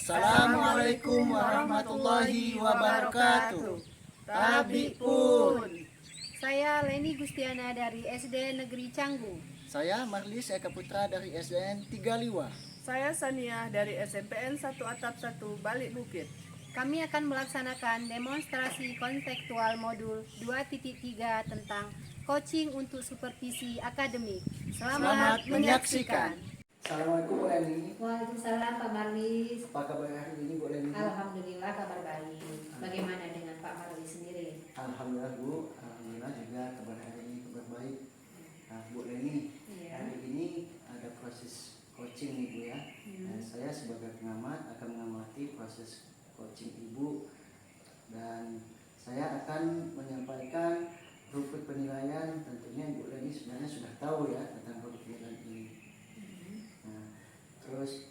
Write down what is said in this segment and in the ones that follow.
Assalamualaikum warahmatullahi wabarakatuh. Tabi pun. Saya Leni Gustiana dari SD Negeri Canggu. Saya Marlis Eka Putra dari SDN 3 Liwa. Saya Sania dari SMPN 1 Atap 1 Balik Bukit. Kami akan melaksanakan demonstrasi konseptual modul 2.3 tentang coaching untuk supervisi akademik. Selamat menyaksikan. Assalamualaikum Bu Leni. Waalaikumsalam Pak Marlis. Apa kabar hari ini Bu Leni? Alhamdulillah kabar baik. Bagaimana dengan Pak Marlis sendiri? Alhamdulillah Bu, alhamdulillah juga kabar hari ini kabar baik. Nah, Bu Leni, hari ini ada proses coaching nih Bu ya. Nah, saya sebagai pengamat akan mengamati proses coaching Ibu dan saya akan menyampaikan rubrik penilaian. Tentunya Bu Leni sebenarnya sudah tahu ya tentang rubrik penilaian ini. Nah, terus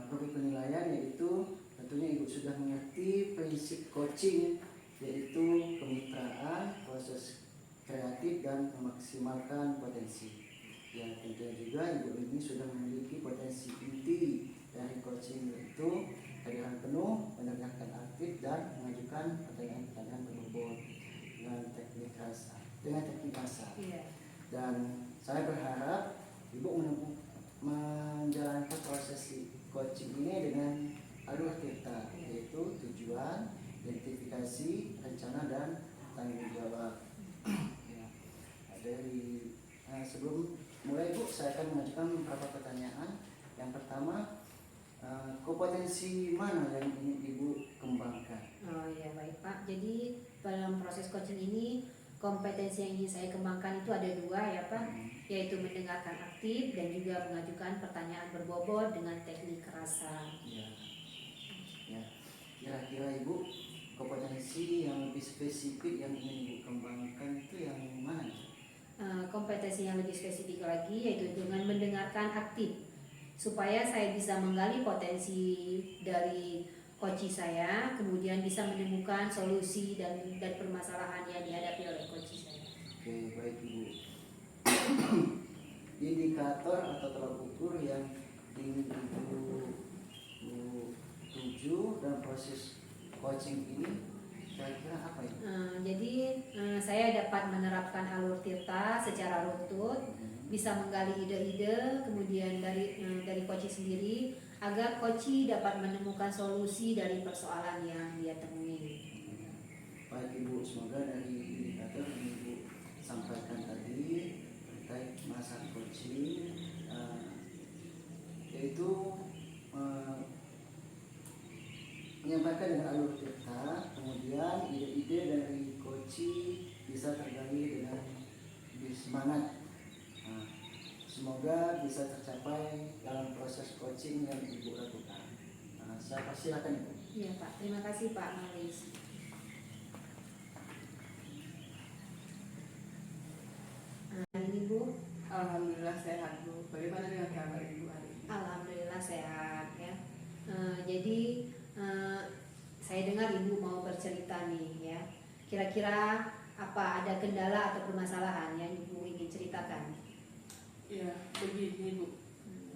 rubrik penilaian yaitu tentunya Ibu sudah mengerti prinsip coaching, yaitu kemitraan, proses kreatif dan memaksimalkan potensi. Ya, tentunya juga Ibu ini sudah memiliki potensi inti dari coaching, yaitu kehadiran penuh, mendengarkan aktif dan mengajukan pertanyaan-pertanyaan berbobot dengan teknik rasa. Dan saya berharap Ibu menjalankan proses coaching ini dengan alur tirta, yaitu tujuan, identifikasi, rencana dan tanggung jawab. Ya. Sebelum mulai Bu, saya akan mengajukan beberapa pertanyaan. Yang pertama, kompetensi mana yang ingin Ibu kembangkan? Oh ya baik Pak. Jadi dalam proses coaching ini kompetensi yang ingin saya kembangkan itu ada dua ya Pak, yaitu mendengarkan aktif dan juga mengajukan pertanyaan berbobot dengan teknik rasa. Ya. Kira-kira Ibu kompetensi yang lebih spesifik yang ingin Ibu kembangkan itu yang mana? Kompetensi yang lebih spesifik lagi yaitu dengan mendengarkan aktif, supaya saya bisa menggali potensi dari coach saya, kemudian bisa menemukan solusi dan permasalahan yang dihadapi oleh coach saya. Oke, baik Ibu. Indikator atau tolak ukur yang ingin Ibu tuju dalam proses coaching ini kira-kira apa itu? Jadi saya dapat menerapkan alur tirta secara runtut, bisa menggali ide-ide, kemudian dari coach sendiri agar coach dapat menemukan solusi dari persoalan yang dia temui. Baik Ibu, semoga dari indikator yang Ibu sampaikan tadi terkait masa coaching, yaitu menyampaikan dengan alur tirta, kemudian ide-ide dari coach bisa tergali dengan lebih semangat. Nah, semoga bisa tercapai dalam proses coaching yang Ibu lakukan. Nah, saya persilakan Ibu. Iya Pak, terima kasih Pak Malis. Ini Bu, Alhamdulillah sehat Bu. Bagaimana dengan kabar Ibu hari ini? alhamdulillah sehat ya. Jadi saya dengar Ibu mau bercerita nih ya. Kira-kira apa ada kendala atau permasalahan yang Ibu ingin ceritakan? Ya, begini Bu.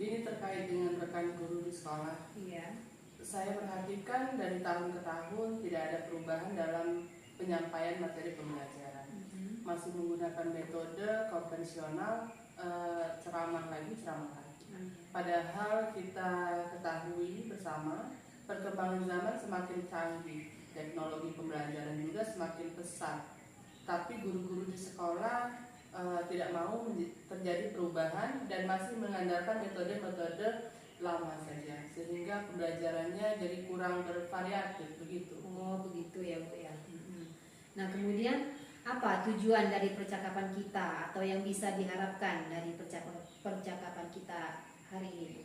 Ini terkait dengan rekan guru di sekolah. Iya. Saya perhatikan dari tahun ke tahun tidak ada perubahan dalam penyampaian materi pembelajaran. Masih menggunakan metode konvensional, ceramah lagi. Padahal kita ketahui bersama perkembangan zaman semakin canggih, teknologi pembelajaran juga semakin pesat. Tapi guru-guru di sekolah tidak mau terjadi perubahan dan masih mengandalkan metode-metode lama saja, sehingga pembelajarannya jadi kurang bervariatif begitu. Oh begitu ya Bu ya. Nah kemudian apa tujuan dari percakapan kita atau yang bisa diharapkan dari percakapan kita hari ini?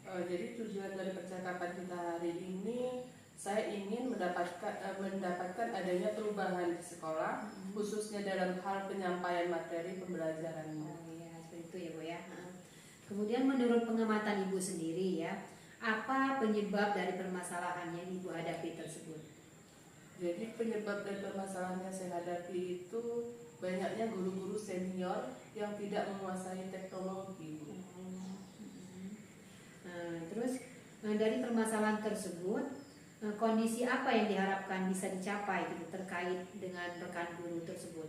Jadi tujuan dari percakapan kita hari ini, saya ingin mendapatkan adanya perubahan di sekolah, khususnya dalam hal penyampaian materi pembelajaran. Oh iya seperti itu ya Bu ya. Kemudian menurut pengamatan Ibu sendiri ya, apa penyebab dari permasalahan yang Ibu hadapi tersebut? Jadi penyebab dari permasalahan yang saya hadapi itu banyaknya guru-guru senior yang tidak menguasai teknologi. Terus Dari permasalahan tersebut, kondisi apa yang diharapkan bisa dicapai gitu, terkait dengan rekan guru tersebut?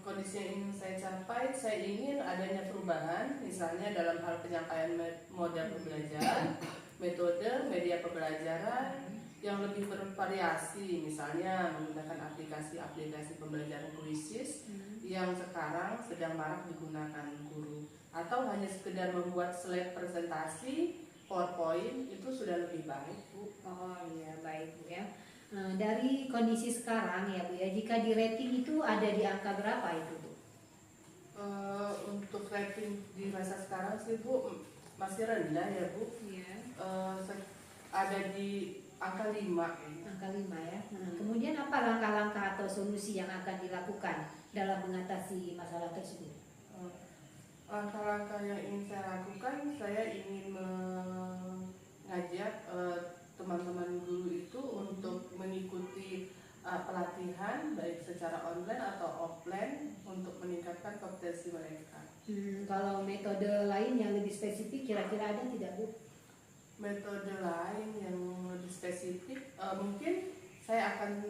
Kondisi yang ingin saya capai, saya ingin adanya perubahan, misalnya dalam hal penyampaian model pembelajaran, metode, media pembelajaran yang lebih bervariasi, misalnya menggunakan aplikasi-aplikasi pembelajaran kuisis yang sekarang sedang marak digunakan guru, atau hanya sekedar membuat slide presentasi PowerPoint itu sudah lebih baik, Bu. Oh iya, baik Bu ya. Dari kondisi sekarang ya Bu ya, jika di rating itu ada di angka berapa itu Bu? Untuk rating di masa sekarang sih Bu masih rendah ya Bu. Iya. Ada di angka 5 ya. Angka 5 ya. Kemudian apa langkah-langkah atau solusi yang akan dilakukan dalam mengatasi masalah tersebut? Langkah-langkah yang ingin saya lakukan, saya ingin mengajak teman-teman guru itu untuk mengikuti pelatihan baik secara online atau offline untuk meningkatkan kompetensi mereka. Kalau metode lain yang lebih spesifik kira-kira ada tidak Bu? Metode lain yang lebih spesifik, mungkin saya akan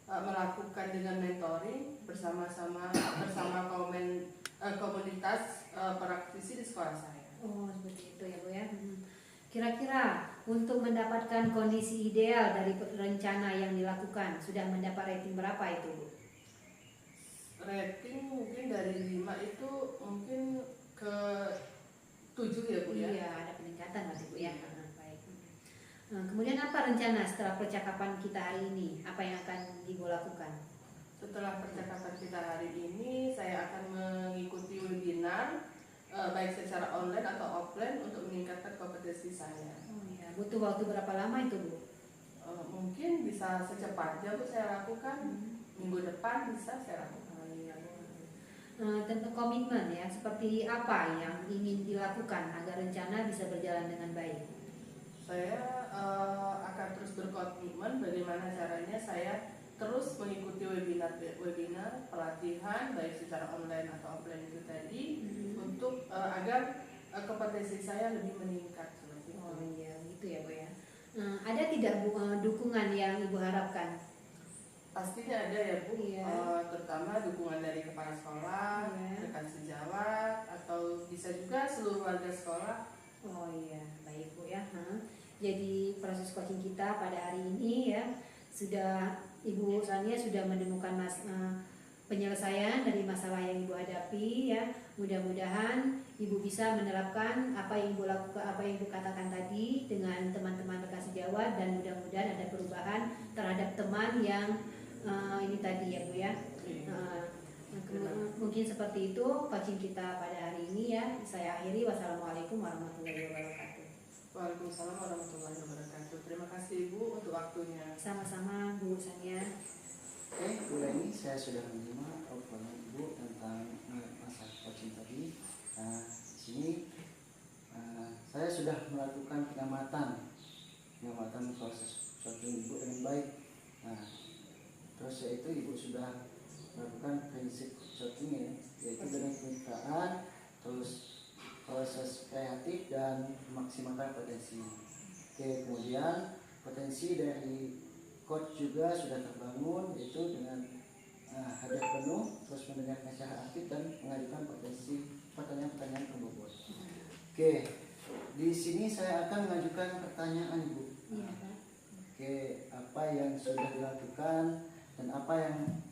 melakukan dengan mentoring bersama komunitas praktisi di sekolah saya. Oh seperti itu ya Bu ya. Kira-kira untuk mendapatkan kondisi ideal dari rencana yang dilakukan sudah mendapat rating berapa itu Bu? Rating mungkin dari 5 itu mungkin ke 7 ya Bu ya. Iya, ada peningkatan berarti Bu ya. Baik. Kemudian apa rencana setelah percakapan kita hari ini? Apa yang akan Ibu lakukan? Setelah percakapan kita hari ini, saya akan mengikuti webinar baik secara online atau offline untuk meningkatkan kompetensi saya. Oh iya, butuh waktu berapa lama itu Bu? Mungkin bisa secepatnya Bu saya lakukan. Minggu depan bisa saya lakukan. Tentang komitmen ya, seperti apa yang ingin dilakukan agar rencana bisa berjalan dengan baik? Saya akan terus berkomitmen bagaimana caranya saya terus mengikuti webinar pelatihan baik secara online atau offline itu tadi untuk agar kompetensi saya lebih meningkat seperti itu. Oh iya, gitu ya Bu ya. Ada tidak Bu dukungan yang Ibu harapkan? Pastinya ada ya Bu, Iya. terutama dukungan dari kepala sekolah, rekan sejawat, atau bisa juga seluruh warga sekolah. Oh iya, baik Bu ya. Jadi proses coaching kita pada hari ini ya sudah Ibu Sania sudah menemukan penyelesaian dari masalah yang Ibu hadapi ya. Mudah-mudahan Ibu bisa menerapkan apa yang Ibu lakukan, apa yang Ibu katakan tadi dengan teman-teman rekan sejawat, dan mudah-mudahan ada perubahan terhadap teman yang ini tadi ya Bu ya. Mungkin seperti itu coaching kita pada hari ini ya. Saya akhiri. Wassalamualaikum warahmatullahi wabarakatuh. Waalaikumsalam warahmatullahi wabarakatuh. Terima kasih Ibu untuk waktunya. Sama-sama Bu Sania. Oke, Bu Leni, saya sudah menerima obrolan Ibu tentang masa coaching tadi. Di sini saya sudah melakukan pengamatan proses coaching Ibu dengan baik. Terus yaitu Ibu sudah melakukan prinsip coaching ya, yaitu dengan kemitraan, terus proses kreatif dan memaksimalkan potensi. Oke, kemudian potensi dari coach juga sudah terbangun, yaitu dengan hadir penuh, terus mendengarkan secara aktif dan mengajukan pertanyaan-pertanyaan ke bobot. Oke, di sini saya akan mengajukan pertanyaan Ibu. Iya Pak. Oke, apa yang sudah dilakukan dan apa yang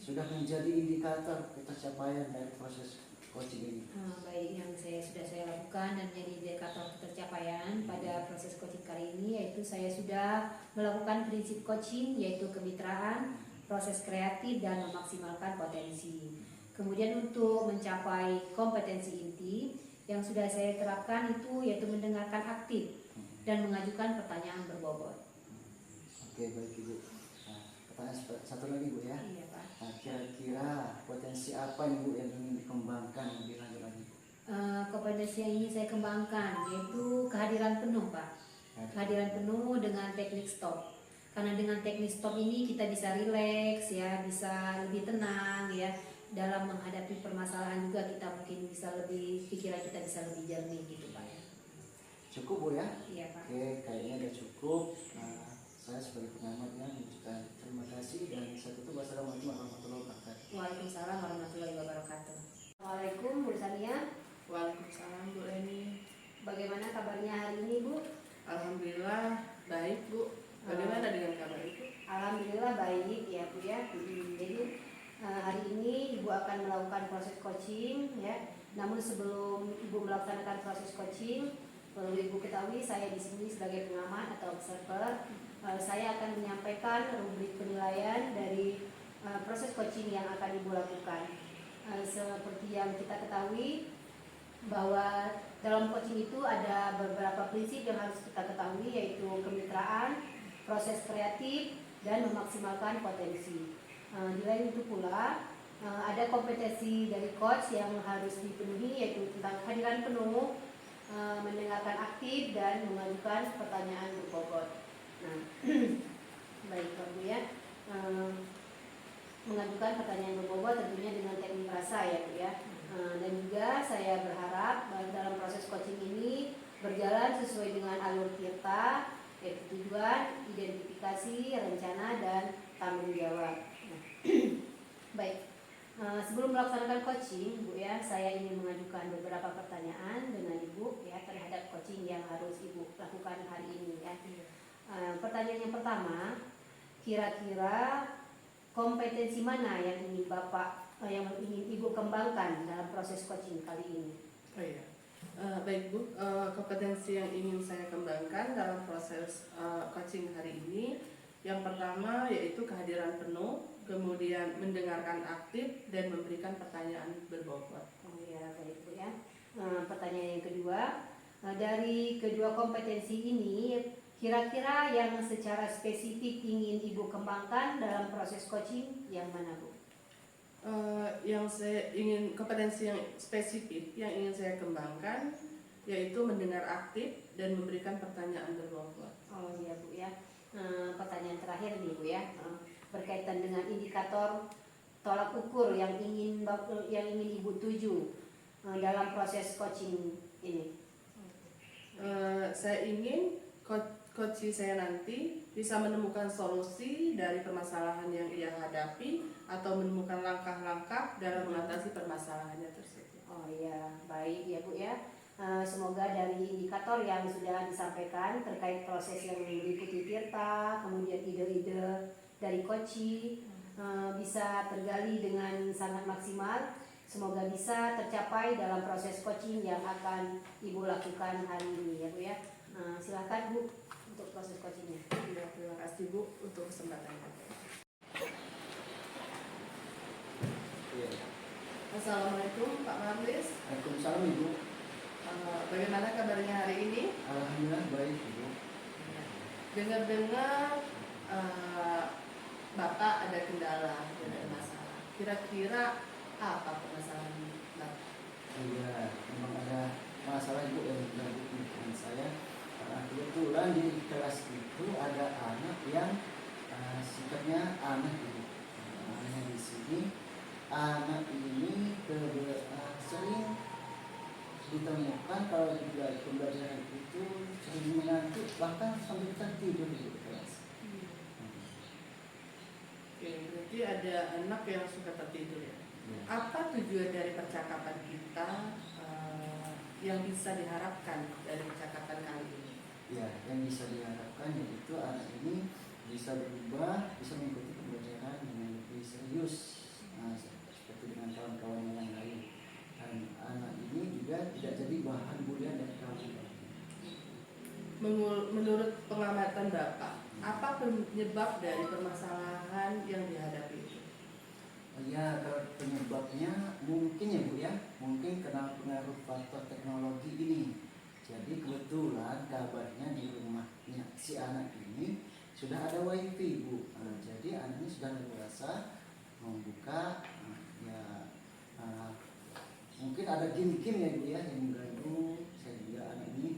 sudah menjadi indikator ketercapaian dari proses coaching ini? Baik, yang sudah saya lakukan dan menjadi indikator ketercapaian pada proses coaching kali ini yaitu saya sudah melakukan prinsip coaching yaitu kemitraan, proses kreatif dan memaksimalkan potensi. Kemudian untuk mencapai kompetensi inti yang sudah saya terapkan itu yaitu mendengarkan aktif dan mengajukan pertanyaan berbobot. Oke, baik Ibu. Pertanyaan satu lagi Bu ya. Iya Pak. Kira-kira potensi apa nih Bu yang ingin dikembangkan lebih lanjut lagi? Kompetensi yang ingin saya kembangkan yaitu kehadiran penuh Pak. Kehadiran penuh dengan teknik stop. Karena dengan teknik stop ini kita bisa rileks ya, bisa lebih tenang ya. Dalam menghadapi permasalahan juga kita mungkin bisa lebih, pikiran kita bisa lebih jernih gitu Pak ya. Cukup Bu ya? Iya Pak. Oke, kayaknya udah cukup. Saya sebagai pengamatnya mengucapkan terima kasih dan saya tutup. Wassalamualaikum warahmatullahi wabarakatuh. Waalaikumsalam warahmatullahi wabarakatuh. Assalamualaikum Bu Sania. Waalaikumsalam Bu Leni. Bagaimana kabarnya hari ini Bu? Alhamdulillah baik Bu. Bagaimana dengan kabar Ibu? Alhamdulillah baik ya Bu ya. Jadi hari ini Ibu akan melakukan proses coaching ya. Namun sebelum Ibu melaksanakan proses coaching, perlu Ibu ketahui saya di sini sebagai pengamat atau observer. Saya akan menyampaikan rubrik penilaian dari proses coaching yang akan Ibu lakukan. Seperti yang kita ketahui bahwa dalam coaching itu ada beberapa prinsip yang harus kita ketahui, yaitu kemitraan, proses kreatif, dan memaksimalkan potensi. Di lain itu pula ada kompetensi dari coach yang harus dipenuhi, yaitu tentang kehadiran penuh, mendengarkan aktif, dan mengajukan pertanyaan berbobot. Nah, baik Bu ya, mengajukan pertanyaan berbobot tentunya dengan teknik rasa ya Bu ya. Dan juga saya berharap dalam proses coaching ini berjalan sesuai dengan alur tirta, yaitu tujuan, identifikasi, rencana, dan tanggung jawab. Baik, sebelum melaksanakan coaching Bu ya, saya ingin mengajukan beberapa pertanyaan dengan Ibu ya terhadap coaching yang harus Ibu lakukan hari ini ya. Pertanyaan yang pertama, kira-kira kompetensi mana yang ingin yang ingin Ibu kembangkan dalam proses coaching kali ini? Oh iya. Baik Bu, kompetensi yang ingin saya kembangkan dalam proses coaching hari ini, yang pertama yaitu kehadiran penuh, kemudian mendengarkan aktif, dan memberikan pertanyaan berbobot. Oh ya, baik Bu ya. Pertanyaan yang kedua, dari kedua kompetensi ini, kira-kira yang secara spesifik ingin Ibu kembangkan dalam proses coaching yang mana Bu? Yang saya ingin, kompetensi yang spesifik yang ingin saya kembangkan yaitu mendengar aktif dan memberikan pertanyaan berbobot. Oh iya Bu ya. Pertanyaan terakhir nih Bu ya, berkaitan dengan indikator tolak ukur yang ingin Ibu tuju dalam proses coaching ini. Saya ingin coach saya nanti bisa menemukan solusi dari permasalahan yang ia hadapi atau menemukan langkah-langkah dalam mengatasi permasalahannya tersebut. Oh iya, baik ya Bu ya. Semoga dari indikator yang sudah disampaikan terkait proses yang meliputi tirta, kemudian ide-ide dari coach bisa tergali dengan sangat maksimal. Semoga bisa tercapai dalam proses coaching yang akan Ibu lakukan hari ini ya Bu ya. Silakan Bu untuk proses coachingnya. Ya, terima kasih Bu untuk kesempatannya. Assalamualaikum Pak Marlis. Waalaikumsalam Ibu. Bagaimana kabarnya hari ini? Alhamdulillah baik Ibu. Dengar-dengar Bapak ada kendala, ada masalah. Kira-kira apa permasalahan Bapak? Iya, memang ada masalah Ibu yang mengganggu pikiran saya. Kebetulan di kelas itu ada anak yang sifatnya aneh Ibu. Anehnya di sini, anak ini sering ditemukan kalau di pembelajaran itu sering mengantuk, bahkan sampai tertidur di kelas. Oke, berarti ada anak yang suka tertidur ya. Ya. Apa tujuan dari percakapan kita yang bisa diharapkan dari percakapan kali ini? Ya, yang bisa diharapkan yaitu anak ini bisa berubah, bisa mengikuti pembelajaran dengan lebih serius, seperti dengan kawan-kawan yang lain. Dan anak ini juga tidak jadi bahan bulian dari kawan-kawan. Menurut pengamatan Bapak, apa penyebab dari permasalahan yang dihadapi itu? Ya, kalau penyebabnya mungkin ya Bu ya, mungkin karena pengaruh faktor teknologi ini. Jadi kebetulan kabarnya di rumahnya si anak ini sudah ada wifi Bu. Jadi anaknya sudah leluasa membuka, mungkin ada game-game ya Bu ya yang mengganggu. Saya juga anak ini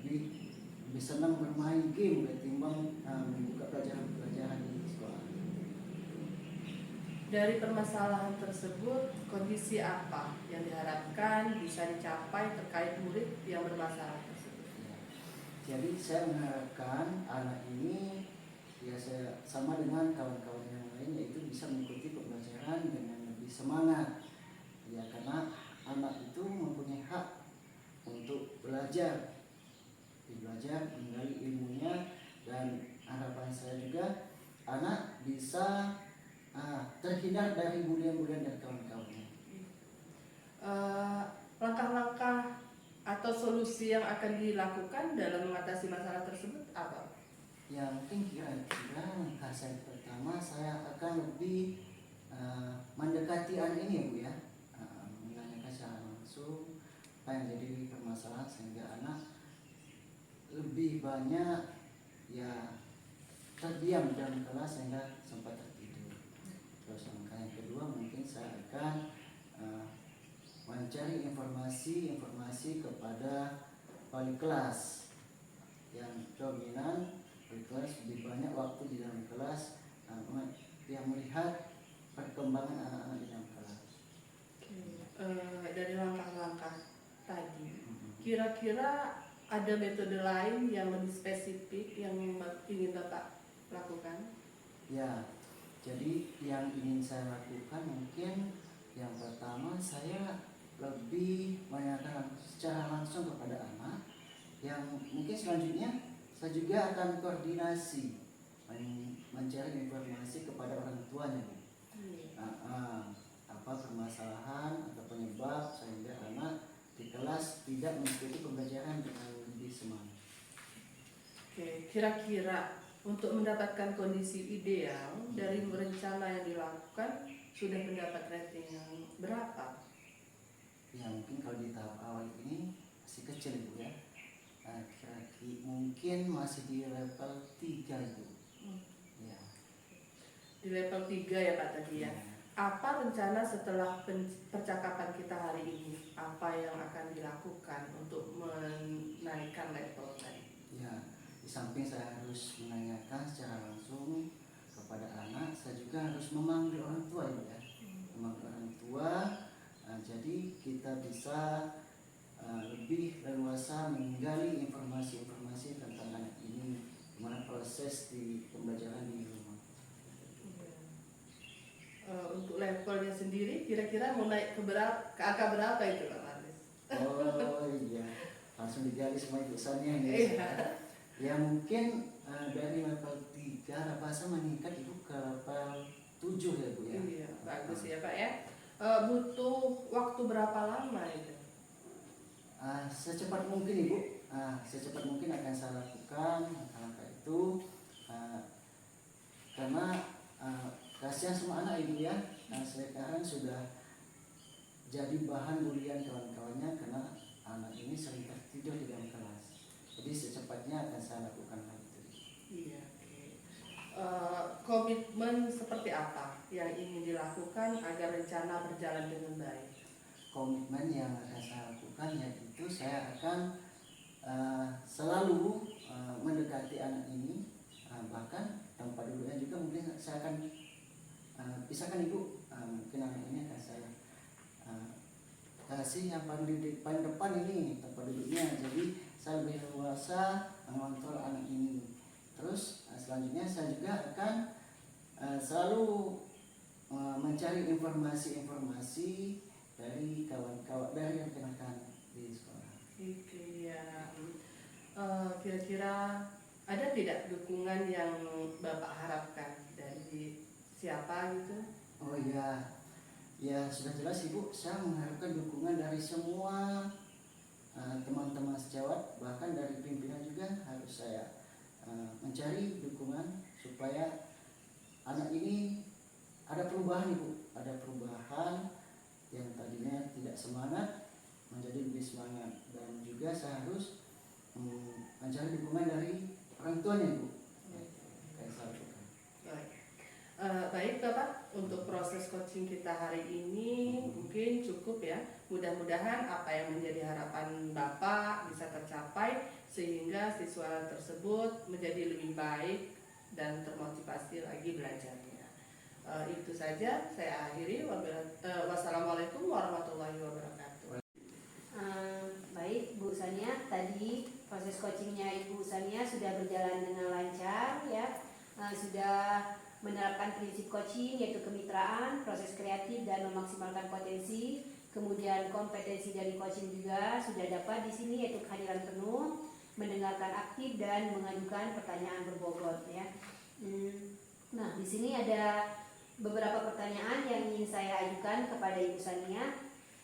lebih senang bermain game ketimbang membuka pelajaran-pelajaran di sekolah. Dari permasalahan tersebut, kondisi apa yang diharapkan bisa dicapai terkait murid yang bermasalah tersebut? Jadi saya mengharapkan anak ini ya saya sama dengan kawan-kawan yang lain, yaitu bisa mengikuti pembelajaran dengan lebih semangat. Ya karena anak itu mempunyai hak untuk belajar menggali ilmunya, dan harapan saya juga anak bisa terhindar dari bulian-bulian dari kawan-kawannya. Langkah-langkah atau solusi yang akan dilakukan dalam mengatasi masalah tersebut apa? Ya mungkin kira-kira langkah saya pertama, saya akan lebih mendekati anak ini ya Bu ya, menanyakan secara langsung apa yang jadi permasalahan sehingga anak lebih banyak ya terdiam dalam kelas sehingga sempat tertidur. Terus langkah yang kedua mungkin saya akan mencari informasi kepada wali kelas yang dominan. Wali kelas lebih banyak waktu di dalam kelas, yang melihat perkembangan anak-anak di dalam kelas. Dari langkah-langkah tadi, kira-kira ada metode lain yang lebih spesifik yang ingin Bapak lakukan? Ya, jadi yang ingin saya lakukan mungkin yang pertama, saya lebih menanyakan secara langsung kepada anak. Yang mungkin selanjutnya saya juga akan koordinasi mencari informasi kepada orang tuanya, Bu. Apa permasalahan atau penyebab sehingga anak di kelas tidak mengikuti pembelajaran dengan lebih semangat. Oke, kira-kira untuk mendapatkan kondisi ideal dari rencana yang dilakukan sudah mendapat rating yang berapa? Ya mungkin kalau di tahap awal ini masih kecil Bu ya, mungkin masih di level 3 Bu. Ya. Di level 3 ya Pak tadi ya. Apa rencana setelah percakapan kita hari ini? Apa yang akan dilakukan untuk menaikkan level tadi? Ya, di samping saya harus menanyakan secara langsung kepada anak, saya juga harus memanggil orang tua ya. Memanggil orang tua, jadi kita bisa lebih leluasa menggali informasi-informasi tentang anak ini, gimana proses di pembelajaran di rumah. Untuk levelnya sendiri kira-kira mau naik ke angka berapa itu Pak Marlis? Oh iya, langsung digali semua jurusannya ini. Ya mungkin dari level 3 rasa meningkat itu ke level 7 ya Bu ya. Iya, bagus ya Pak ya. Butuh waktu berapa lama itu? Secepat mungkin Ibu, secepat mungkin akan saya lakukan langkah itu, karena kasihan semua anak Ibu ya. Sekarang sudah jadi bahan bulian kawan-kawannya karena anak ini sering tertidur di dalam kelas. Jadi secepatnya akan saya lakukan hal itu. Iya. Komitmen seperti apa yang ingin dilakukan agar rencana berjalan dengan baik? Komitmen yang akan saya lakukan yaitu saya akan selalu mendekati anak ini, bahkan tempat duduknya juga mungkin saya akan pisahkan Ibu. Mungkin anak ini akan saya kasih yang paling depan ini tempat duduknya, jadi saya lebih leluasa mengontrol anak ini. Terus selanjutnya saya juga akan selalu mencari informasi-informasi dari kawan-kawan, dari rekan-rekan di sekolah. Itu ya. Kira-kira ada tidak dukungan yang Bapak harapkan dari siapa gitu? Oh iya, ya sudah jelas Ibu, saya mengharapkan dukungan dari semua teman-teman sejawat, bahkan dari pimpinan juga harus saya mencari dukungan supaya anak ini ada perubahan Ibu, ada perubahan yang tadinya tidak semangat menjadi lebih semangat, dan juga saya harus mencari dukungan dari orang tuanya Ibu. Kayak saya lakukan. Baik Bapak, untuk proses coaching kita hari ini mungkin cukup ya. Mudah-mudahan apa yang menjadi harapan Bapak bisa tercapai sehingga siswa tersebut menjadi lebih baik dan termotivasi lagi belajarnya. Itu saja saya akhiri. Wassalamualaikum warahmatullahi wabarakatuh. Baik Bu Sania, tadi proses coachingnya Ibu Sania sudah berjalan dengan lancar ya. Sudah menerapkan prinsip coaching yaitu kemitraan, proses kreatif dan memaksimalkan potensi. Kemudian kompetensi dari coaching juga sudah dapat di sini yaitu kehadiran penuh, mendengarkan aktif dan mengajukan pertanyaan berbobot ya. Nah, di sini ada beberapa pertanyaan yang ingin saya ajukan kepada Ibu Sania.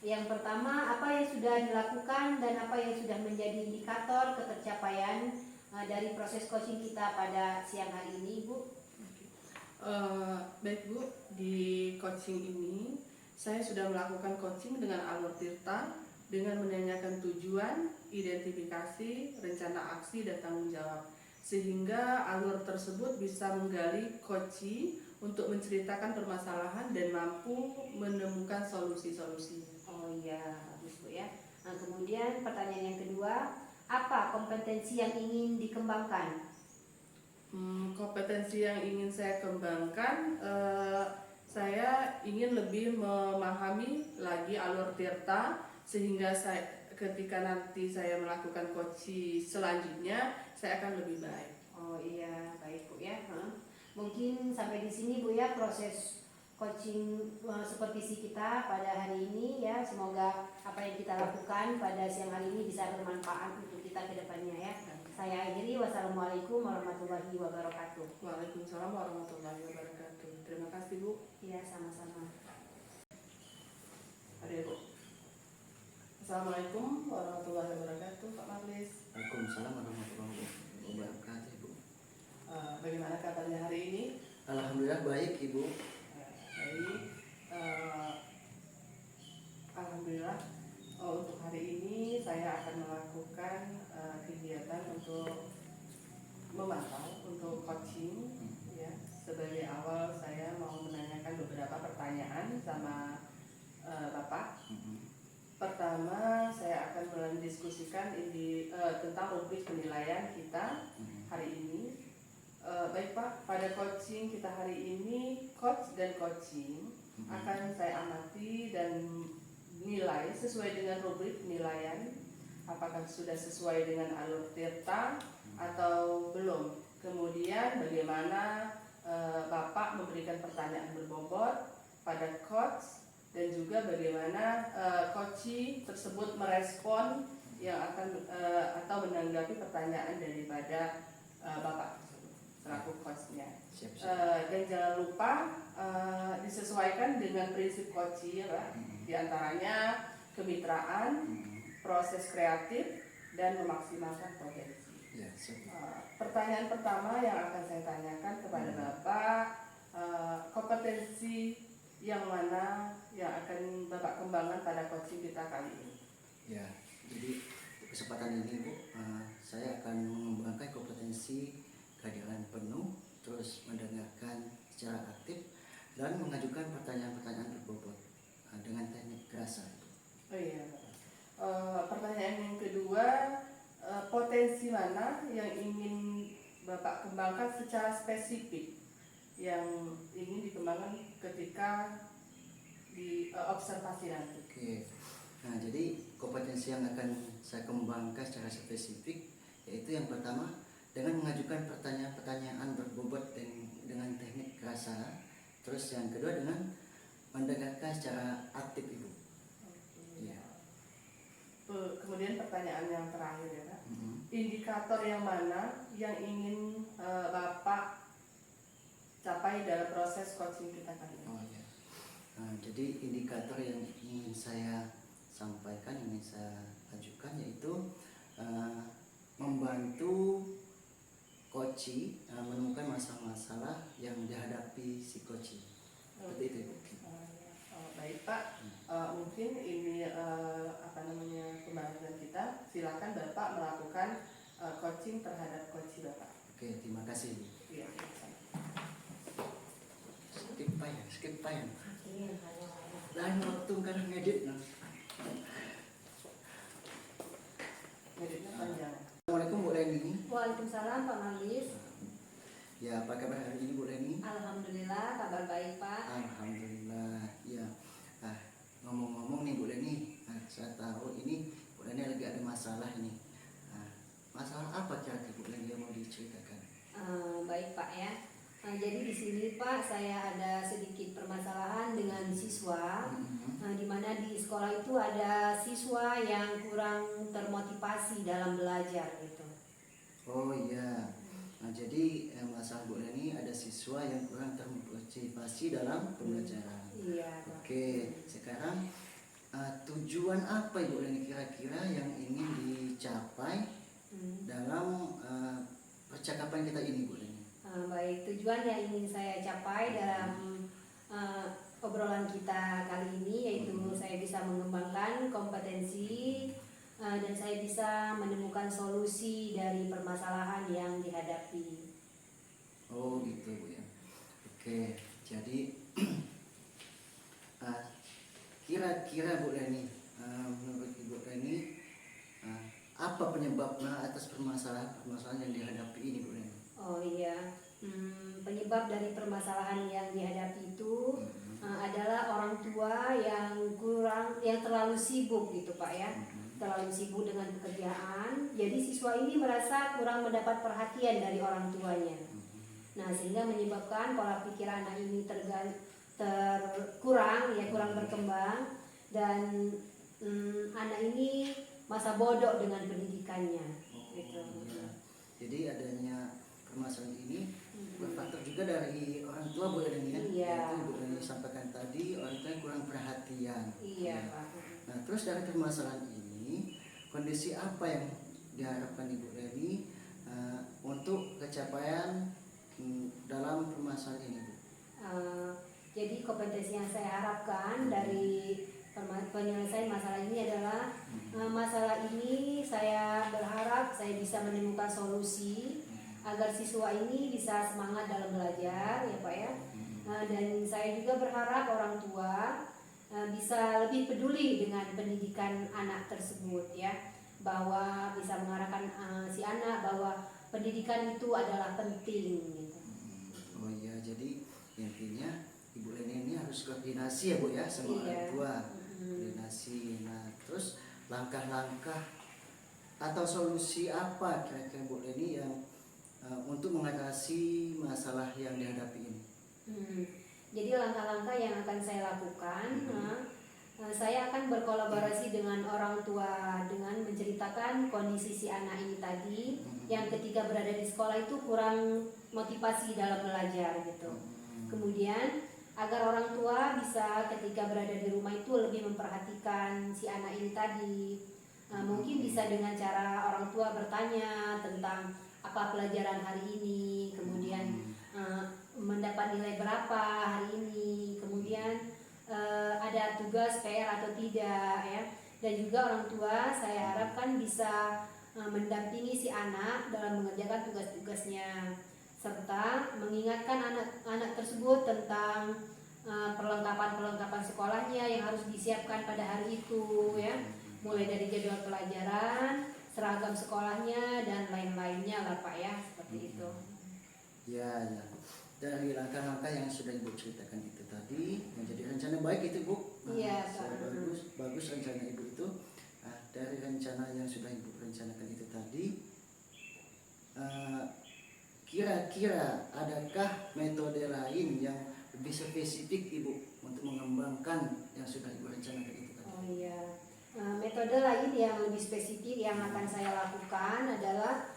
Yang pertama, apa yang sudah dilakukan dan apa yang sudah menjadi indikator ketercapaian dari proses coaching kita pada siang hari ini, Bu? Baik Bu, di coaching ini saya sudah melakukan coaching dengan alur tirta dengan menanyakan tujuan, identifikasi, rencana aksi, dan tanggung jawab, sehingga alur tersebut bisa menggali coaching untuk menceritakan permasalahan dan mampu menemukan solusi-solusinya. Oh iya, bagus Bu ya. Nah, kemudian pertanyaan yang kedua, apa kompetensi yang ingin dikembangkan? Kompetensi yang ingin saya kembangkan, saya ingin lebih memahami lagi alur tirta sehingga ketika nanti saya melakukan coaching selanjutnya saya akan lebih baik. Oh iya, baik Bu ya. Mungkin sampai di sini Bu ya proses coaching supervisi kita pada hari ini ya. Semoga apa yang kita lakukan pada siang hari ini bisa bermanfaat untuk kita ke depannya ya. Saya akhiri, wassalamualaikum warahmatullahi wabarakatuh. Waalaikumsalam warahmatullahi wabarakatuh. Terima kasih Bu. Iya, sama-sama. Ada Bu. Assalamualaikum warahmatullahi wabarakatuh, Pak Marlis. Waalaikumsalam warahmatullahi wabarakatuh, Ibu. Bagaimana kabarnya hari ini? Alhamdulillah baik, Ibu. Baik. Alhamdulillah. Untuk hari ini saya akan melakukan kegiatan untuk memantau untuk coaching ya. Sebagai awal saya mau menanyakan beberapa pertanyaan sama Bapak. Pertama, saya akan mendiskusikan tentang rubrik penilaian kita hari ini. Baik Pak, pada coaching kita hari ini, coach dan coaching akan saya amati dan nilai sesuai dengan rubrik penilaian, apakah sudah sesuai dengan alur tirta atau belum. Kemudian bagaimana Bapak memberikan pertanyaan berbobot pada coach dan juga bagaimana coaching tersebut merespon yang akan atau menanggapi pertanyaan daripada Bapak tersebut selaku coachnya. Dan jangan lupa disesuaikan dengan prinsip coaching ya Pak. Di antaranya kemitraan, proses kreatif, dan memaksimalkan potensi. Ya, Pertanyaan pertama yang akan saya tanyakan kepada Bapak, kompetensi yang mana yang akan Bapak kembangkan pada coaching kita kali ini? Ya, jadi kesempatan ini Bu, saya akan mengembangkan kompetensi kehadiran penuh, terus mendengarkan secara aktif dan mengajukan pertanyaan-pertanyaan berbobot dengan teknik kerasa. Oh iya. Pertanyaan yang kedua, potensi mana yang ingin Bapak kembangkan secara spesifik yang ingin dikembangkan ketika di observasi nanti? Oke. Nah, jadi kompetensi yang akan saya kembangkan secara spesifik yaitu yang pertama dengan mengajukan pertanyaan-pertanyaan berbobot dengan teknik kerasa. Terus yang kedua dengan mendengarkan secara aktif Ibu. Ya. Kemudian pertanyaan yang terakhir ya Pak. Indikator yang mana yang ingin Bapak capai dalam proses coaching kita kali ini? Oh ya. Nah, jadi indikator yang ingin saya sampaikan, ingin saya ajukan yaitu membantu coaching menemukan masalah-masalah yang dihadapi si coaching. Seperti itu Ibu. Baik Pak, mungkin ini pembahasan kita. Silakan Bapak melakukan coaching terhadap coach Bapak. Oke, terima kasih. Iya. Skip payang. Lain waktu karena ngedit nah. Ngeditnya panjang. Assalamualaikum Bu Reni. Waalaikumsalam Pak Marlis. Ya, apa kabar hari ini Bu Reni? Alhamdulillah, kabar baik Pak. Alhamdulillah. Ya. Ngomong-ngomong nih Bu Reni, saya tahu ini Bu Reni lagi ada masalah ini. masalah apa kira-kira Bu Leni yang mau diceritakan? Baik Pak ya. Jadi di sini Pak saya ada sedikit permasalahan dengan siswa, di mana di sekolah itu ada siswa yang kurang termotivasi dalam belajar gitu. Oh iya. Nah, jadi masalah Bu Leni ada siswa yang kurang termotivasi dalam pembelajaran. Iya Pak. Oke, sekarang tujuan apa Ibu Leni kira-kira yang ingin dicapai dalam percakapan kita ini Bu Leni? Baik, tujuan yang ingin saya capai dalam obrolan kita kali ini yaitu saya bisa mengembangkan kompetensi dan saya bisa menemukan solusi dari permasalahan yang dihadapi. Oh gitu Bu ya. Oke, jadi kira-kira Bu Leni, menurut Ibu Leni, apa penyebabnya atas permasalahan yang dihadapi ini Bu Leni? Oh iya, penyebab dari permasalahan yang dihadapi itu adalah orang tua yang terlalu sibuk gitu Pak ya, terlalu sibuk dengan pekerjaan. Jadi siswa ini merasa kurang mendapat perhatian dari orang tuanya. Nah sehingga menyebabkan pola pikir anak ini kurang berkembang dan anak ini masa bodoh dengan pendidikannya. Gitu. Iya. Jadi adanya permasalahan ini berfaktor juga dari orang tua Bu Leni ya. Iya. Yaitu Bu Leni sampaikan tadi orang tua yang kurang perhatian. Iya Ya. Pak. Nah terus dari permasalahan ini kondisi apa yang diharapkan Ibu Leni untuk capaian dalam permasalahan ini Bu? Jadi kompetensi yang saya harapkan dari penyelesaian masalah ini adalah masalah ini saya berharap saya bisa menemukan solusi agar siswa ini bisa semangat dalam belajar ya Pak ya. Dan saya juga berharap orang tua bisa lebih peduli dengan pendidikan anak tersebut ya, bahwa bisa mengarahkan si anak bahwa pendidikan itu adalah penting gitu. Oh iya, jadi intinya Ibu Leni ini harus koordinasi ya Bu ya sama orang tua. Koordinasi. Nah, terus langkah-langkah atau solusi apa kira-kira Bu Leni yang untuk mengatasi masalah yang dihadapi ini? Jadi langkah-langkah yang akan saya lakukan, saya akan berkolaborasi dengan orang tua dengan menceritakan kondisi si anak ini tadi yang ketika berada di sekolah itu kurang motivasi dalam belajar gitu. Kemudian agar orang tua bisa ketika berada di rumah itu lebih memperhatikan si anak ini tadi. Mungkin bisa dengan cara orang tua bertanya tentang apa pelajaran hari ini, kemudian mendapat nilai berapa hari ini, kemudian ada tugas PR atau tidak ya. Dan juga orang tua saya harapkan bisa mendampingi si anak dalam mengerjakan tugas-tugasnya, serta mengingatkan anak-anak tersebut tentang perlengkapan sekolahnya yang harus disiapkan pada hari itu ya, mulai dari jadwal pelajaran, seragam sekolahnya dan lain-lainnya lah Pak ya, seperti itu. Ya, ya. Dari langkah-langkah yang sudah Ibu ceritakan itu tadi menjadi rencana baik itu Bu. Iya Pak. Bagus rencana Ibu itu. Dari rencana yang sudah Ibu rencanakan itu tadi, kira-kira adakah metode lain yang lebih spesifik Ibu untuk mengembangkan yang sudah Ibu rencanakan itu tadi? Oh iya, metode lain yang lebih spesifik yang akan saya lakukan adalah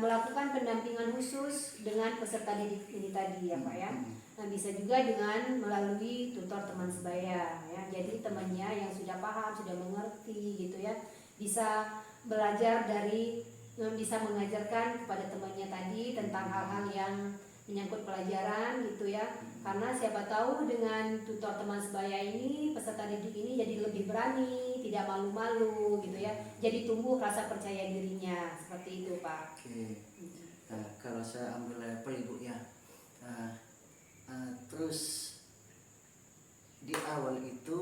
melakukan pendampingan khusus dengan peserta didik ini tadi ya Pak ya. Nah, bisa juga dengan melalui tutor teman sebaya ya. Jadi temannya yang sudah paham, sudah mengerti gitu ya, bisa belajar dari bisa mengajarkan kepada temannya tadi tentang hal-hal yang menyangkut pelajaran gitu ya. Karena siapa tahu dengan tutor teman sebaya ini peserta didik ini jadi lebih berani, tidak malu-malu gitu ya. Jadi tumbuh rasa percaya dirinya, seperti itu Pak. Oke. Nah, kalau saya ambil level Ibu ya. Terus di awal itu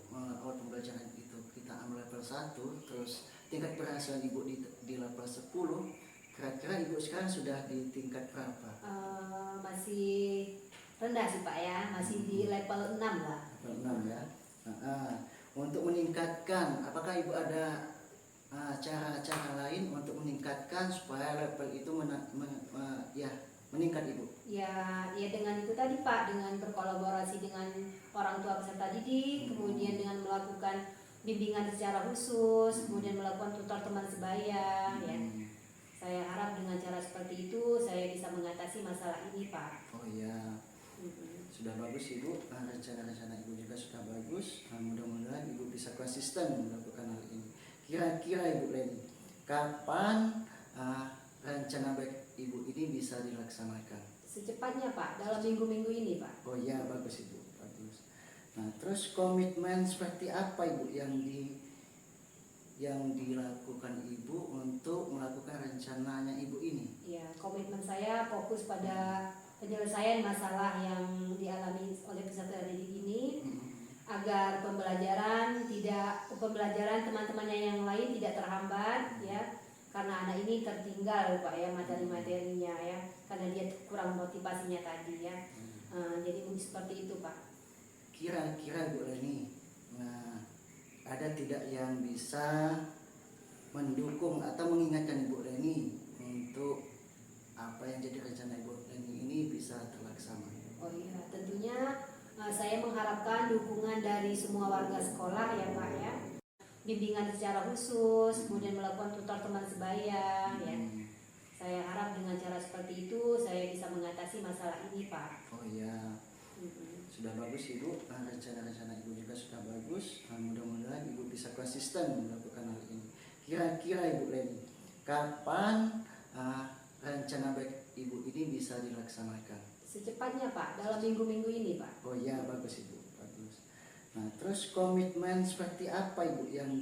awal pembelajaran itu kita ambil level 1, terus tingkat keberhasilan Ibu di level 10. Kira-kira Ibu sekarang sudah di tingkat berapa? Masih rendah sih Pak ya, masih di level 6 lah. Level 6 ya. Untuk meningkatkan, apakah Ibu ada cara-cara lain untuk meningkatkan supaya level itu meningkat Ibu? Ya dengan itu tadi Pak, dengan berkolaborasi dengan orang tua peserta didik, kemudian dengan melakukan bimbingan secara khusus, kemudian melakukan tutor teman sebaya, ya. Saya harap dengan cara seperti itu saya bisa mengatasi masalah ini Pak. Oh iya, sudah bagus Ibu, rencana-rencana Ibu juga sudah bagus. Mudah-mudahan Ibu bisa konsisten melakukan hal ini. Kira-kira Ibu Leni, kapan rencana baik Ibu ini bisa dilaksanakan? Secepatnya Pak, dalam minggu-minggu ini Pak. Oh iya, bagus Ibu, bagus. Nah, terus komitmen seperti apa Ibu yang dilakukan Ibu untuk melakukan rencananya Ibu ini? Ya, komitmen saya fokus pada penyelesaian masalah yang dialami oleh peserta didik ini, agar pembelajaran teman-temannya yang lain tidak terhambat, ya, karena anak ini tertinggal Pak ya materi-materinya, ya, karena dia kurang motivasinya tadi, ya. Jadi seperti itu Pak. Kira-kira Bu Leni, ada tidak yang bisa mendukung atau mengingatkan Ibu Leni untuk apa yang jadi rencana Ibu Leni ini bisa terlaksana? Oh iya, tentunya saya mengharapkan dukungan dari semua warga sekolah ya Pak ya, bimbingan secara khusus, kemudian melakukan tutor teman sebaya, ya. Saya harap dengan cara seperti itu saya bisa mengatasi masalah ini Pak. Oh iya, sudah bagus Ibu, rencana-rencana Ibu juga sudah bagus. Mudah-mudahan Ibu bisa konsisten melakukan hal ini. Kira-kira Ibu Leni, kapan rencana baik Ibu ini bisa dilaksanakan? Secepatnya Pak, dalam minggu-minggu ini Pak. Oh iya, bagus Ibu, bagus. Nah, terus komitmen seperti apa Ibu yang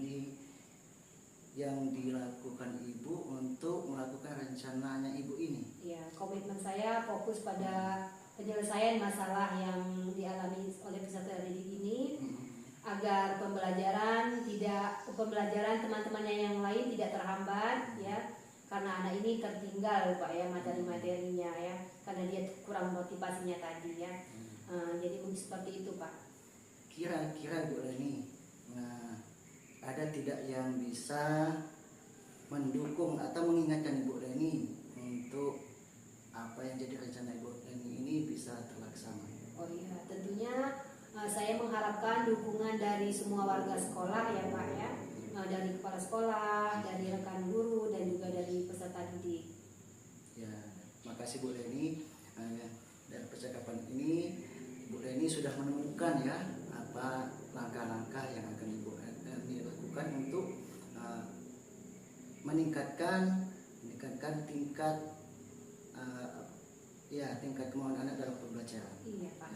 dilakukan Ibu untuk melakukan rencananya Ibu ini? Ya, komitmen saya fokus pada penyelesaian masalah yang dialami oleh peserta didik ini, agar pembelajaran teman-temannya yang lain tidak terhambat, ya, karena anak ini tertinggal Pak ya materi-materinya, ya, karena dia kurang motivasinya tadi, ya. Jadi seperti itu Pak. Kira-kira Bu Leni, ada tidak yang bisa mendukung atau mengingatkan Ibu Leni untuk apa yang jadi rencana Ibu Leni ini bisa terlaksana? Oh iya, tentunya saya mengharapkan dukungan dari semua warga sekolah ya Pak ya, dari kepala sekolah, dari rekan guru, dan juga dari peserta didik. Ya, makasih Bu Leni. Dari percakapan ini Bu Leni sudah menemukan ya apa langkah-langkah yang akan Ibu Leni lakukan untuk meningkatkan tingkat kemampuan anak dalam pembelajaran. Iya Pak.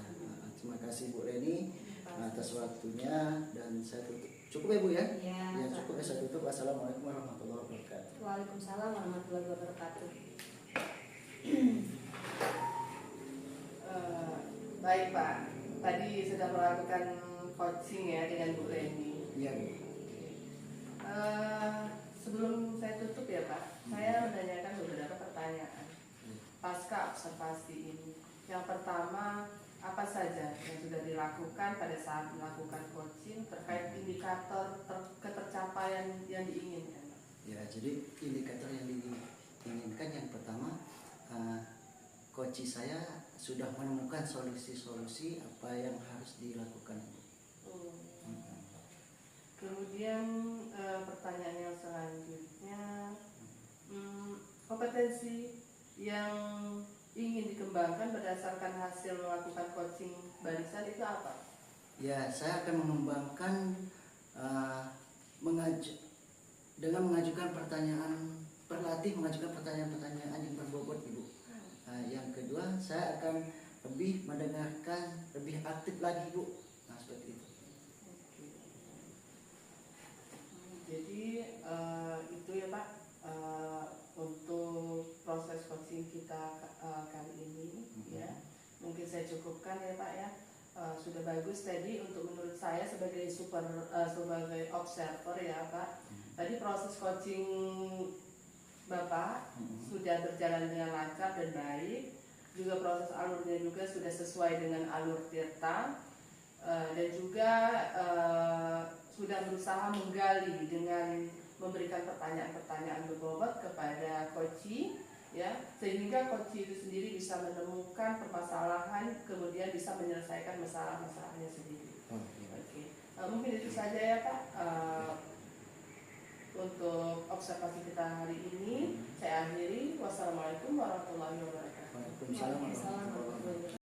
Terima kasih Bu Leni atas waktunya, dan saya tutup. Cukup ya Bu ya? Ya, cukup ya, saya tutup. Wassalamualaikum warahmatullahi wabarakatuh. Waalaikumsalam warahmatullahi wabarakatuh. Baik Pak, tadi sudah melakukan coaching ya dengan Bu Leni. Iya Bu. Sebelum saya tutup ya Pak, saya menanyakan beberapa pertanyaan pasca observasi ini. Yang pertama, apa saja yang sudah dilakukan pada saat melakukan coaching terkait indikator ketercapaian yang diinginkan? Ya, jadi indikator yang diinginkan yang pertama, coach saya sudah menemukan solusi-solusi apa yang harus dilakukan. Kemudian pertanyaan yang selanjutnya, kompetensi yang ingin dikembangkan berdasarkan hasil melakukan coaching barisan itu apa? Ya, saya akan mengembangkan dengan mengajukan pertanyaan-pertanyaan yang berbobot Ibu. Yang kedua, saya akan lebih mendengarkan, lebih aktif lagi Bu. Nah, seperti itu. Jadi itu ya Pak, untuk proses coaching kita kali ini ya, mungkin saya cukupkan ya Pak ya. Sudah bagus tadi untuk menurut saya sebagai sebagai observer ya Pak. Tadi proses coaching Bapak sudah berjalan dengan lancar dan baik. Juga proses alurnya juga sudah sesuai dengan alur Tirta, dan juga sudah berusaha menggali dengan memberikan pertanyaan-pertanyaan berbobot kepada coach, ya, sehingga coach itu sendiri bisa menemukan permasalahan, kemudian bisa menyelesaikan masalah-masalahnya sendiri. Oke. Mungkin itu saja ya Pak untuk observasi kita hari ini. Saya akhiri. Wassalamualaikum warahmatullahi wabarakatuh. Waalaikumsalam warahmatullahi wabarakatuh.